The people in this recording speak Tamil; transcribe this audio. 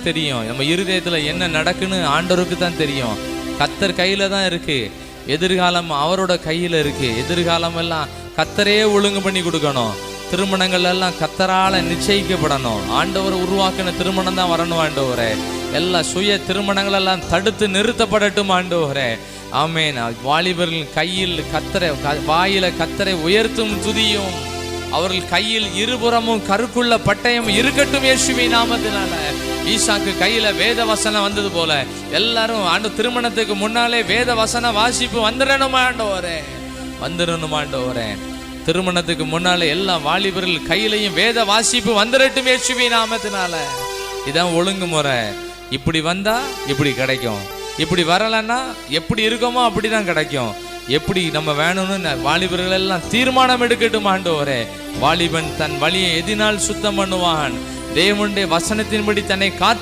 தெரியும். நம்ம இருதயத்துல என்ன நடக்குன்னு ஆண்டவருக்கு தான் தெரியும். கர்த்தர் கையில தான் இருக்கு. எதிர்காலம் அவரோட கையில இருக்கு. எதிர்காலம் எல்லாம் கர்த்தரே ஒழுங்கு பண்ணி கொடுக்கணும். திருமணங்கள் எல்லாம் கர்த்தரால நிச்சயிக்கப்படணும். ஆண்டவர் உருவாக்கின திருமணம் தான் வரணும் ஆண்டவரே. எல்லா சுய திருமணங்கள் எல்லாம் தடுத்து நிறுத்தப்படட்டும் ஆண்டவரே. ஆமென். வாலிபர்கள் கையில் கர்த்தரை, வாயில கர்த்தரை உயர்த்தும் துதியும், அவர்கள் கையில் இருபுறமும் கருக்குள்ள பட்டயம் இருக்கட்டும் இயேசுவின் நாமத்தினால. ஈசாக்கு கையில வேத வசனம் வந்தது போல எல்லாரும் ஆண்டு திருமணத்துக்கு முன்னாலே வேத வசன வாசிப்பு வந்துடணும் ஆண்டவரே, வந்துடணும் ஆண்டவரே. திருமணத்துக்கு முன்னாலே எல்லா வாலிபர்கள் கையிலையும் வேத வாசிப்பு வந்துடட்டும் இயேசுவின் நாமத்தினால. இதான் ஒழுங்குமுறை. இப்படி வந்தா இப்படி கிடைக்கும், இப்படி வரலன்னா எப்படி இருக்கோமோ அப்படிதான் கிடைக்கும். எப்படி நம்ம வேணும்னு வாலிபர்கள் எல்லாம் தீர்மானம் எடுக்கட்டும் ஆண்டவரே. வாலிபன் தன் வழியை எதினால் சுத்தம் பண்ணுவான், தேவனுடைய வசனத்தின்படி தன்னை காத்து